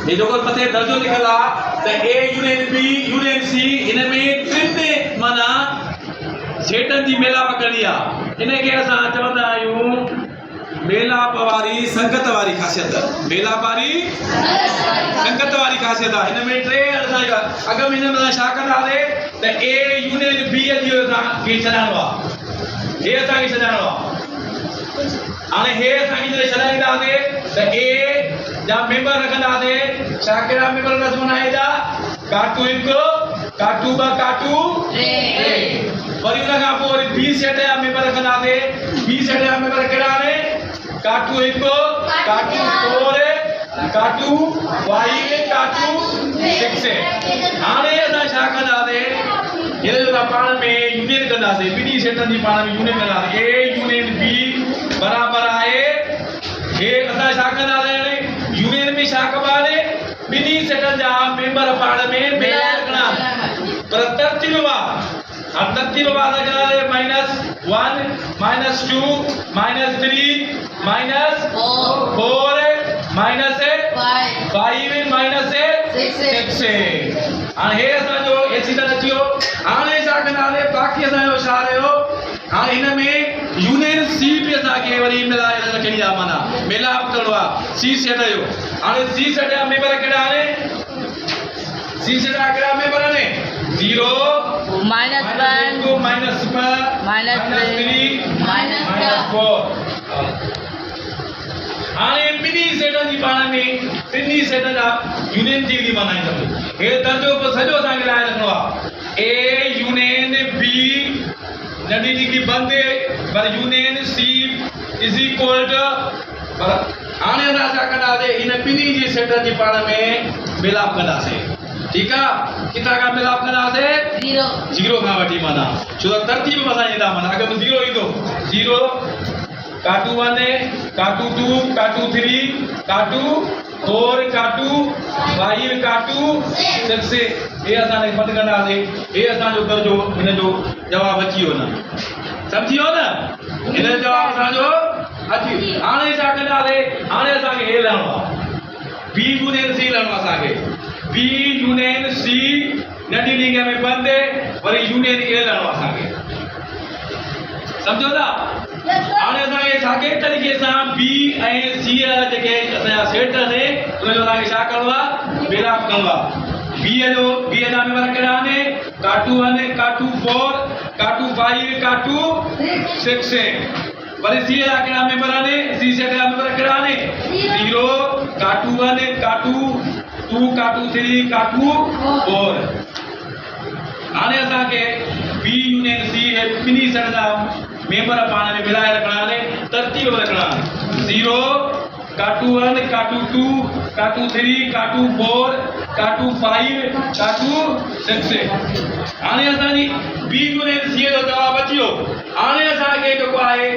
ये जो मथे दर्जो लिखल आ त A union B union C इन में टिन माना सेटन जी मेलाप करणी आ इन के असां चवंदा आहियूं मेलाप वारी संगत वारी ख़ासियत मेलाप वारी संगत वारी ख़ासियत आहे इन में टे असां अॻ में हिन में छा कंदासीं त ए यूनियन बी जो असांखे छॾाइणो आहे हे असांखे छॾाइणो आहे हाणे हे असांखे जॾहिं छॾाईंदासीं त ए जा मेंबर रखंदासीं छा कहिड़ा मेंबर रखंदासीं माना एजा काटू हिकु काटू ॿ काटू टे वरी उन खां पोइ वरी बी सेट जा मेंबर रखंदासीं बी सेट जा मेंबर कहिड़ा आहिनि काटू हिकु काटू फोर काटू फाइव काटू सिक्स हाणे असां छा कंदासीं हिन जो पाण में यूनियन कंदासीं ॿिन्ही सेटनि जी पाण में यूनियन कंदासीं ए यूनियन बी बराबर आहे हे असां छा कंदासीं यूनियन में छा कबो आहे ॿिन्ही सेटनि जा मेंबर पाण में मिलाए रखणा पर तरतीबवार तरतीबवार कंदासीं -1 -2 -3 -4 -5 -6 हाणे हे असांजो एसी त न थियो हाणे छा कंदासीं बाक़ी असांजो छा रहियो हाणे हिन में यूनियन सी बि असांखे वरी मिलाए रखणी आहे माना मेलाप करिणो आहे सी सेट जो हाणे सी सेट जा मेंबर कहिड़ा आहिनि सी सेट जा कहिड़ा मेंबर आहिनि 0 -1 -3 -4 हाणे ॿिन्ही सेटनि जी पाण में टिनी सेटनि जा यूनियन जी माना हे दर्जो सॼो असांखे लाइ रखणो आहे ए यूनियन बी नंढी डिग्री बंदि पर union C is equal to हाणे असां छा कंदासीं हिन ॿिन्ही जी सेटनि जी पाण में मिलाप कंदासीं ठीकु आहे किथां खां मिलाप कंदासीं 0 खां वठी माना छो त तरतीब में असां ईंदा माना अॻ में 0 ईंदो 0 काटू 1 काटू 2 काटू 3 काटू 4 काटू 5 काटू 6 ये असांखे बंदि कंदासीं हे असांजो दर्जो हिन जो जवाबु अची वियो न सम्झी वियो न हिन जो जवाबु असांजो अची हाणे छा कंदासीं हाणे असांखे हे लहणो आहे बी यूनियन सी लहणो आहे असांखे बी यूनियन सी नंढी लीग में बंदि वरी यूनियन ए लहणो आहे असांखे सम्झो था हाणे असांखे साॻे तरीक़े सां बी ऐं सी जेके असांजा सेट आहिनि उनजो असांखे छा करिणो आहे मेलाप करिणो आहे बी जा मेंबर कहिड़ा आहिनि काटू 1 काटू 4 काटू 5 काटू 6 वरी सी जा कहिड़ा मेंबर आहिनि सी सेट जा मेंबर कहिड़ा आहिनि 0 काटू 1 काटू 2 काटू 3 काटू 4 हाणे असांखे बी यूनियन सी ॿिन्ही सेट जा मेंबर पाण में मिलाए रखणा आहिनि तरतीब रखणा 0 काटू 1 काटू 2 काटू 3 काटू 4 काटू 5 काटू 6 हाणे असांजी बी यूनियन सी जो जवाबु अची वियो हाणे असांखे जेको आहे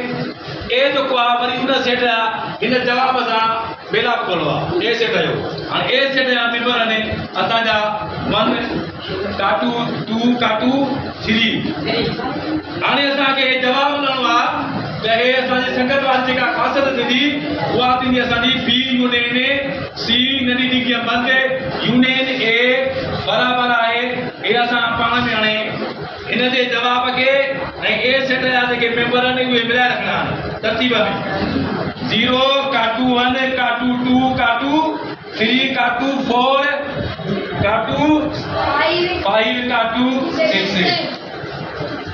ए जेको आहे वरी उन सेट जा हिन जवाब सां मेलाप करिणो आहे ए सेट जो हाणे ए सेट जा मेंबर आहिनि असांजा 1 काटू 2 काटू 3 हाणे असांखे जवाबु ॾियणो आहे त हे असांजी संगत वारी जेका ख़ासियत थींदी उहा थींदी असांजी बी यूनियन सी नंढी डिग्री बंदि यूनियन ए बराबरि आहे हे असां पाण में हाणे हिन जे जवाब खे ऐं ए सेट जा जेके मेंबर आहिनि उहे मिलाए रखणा आहिनि तरतीब में 0 काटू 1 काटू 2 काटू 3 काटू 4 काटू 5 काटू 6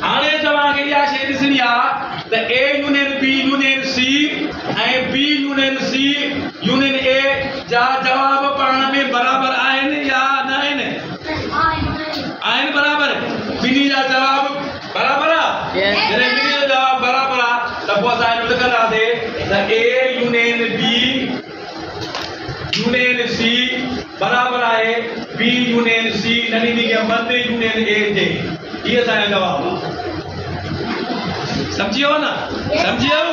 हाणे तव्हांखे इहा शइ ॾिसणी आहे त A union B union C ऐं B union C union A जा जवाब पाण में बराबरि आहिनि या न आहिनि आहिनि बराबरि ॿिन्ही जा जवाब बराबरि आहे जॾहिं ॿिन्ही जो जवाब बराबरि आहे त पोइ असां लिखंदासीं त A union B union C बराबरि आहे बी यूनियन सी नंढी डिग्री बंदि यूनियन ए जे ये असांजो जवाबु समझी वियो न समझी वियो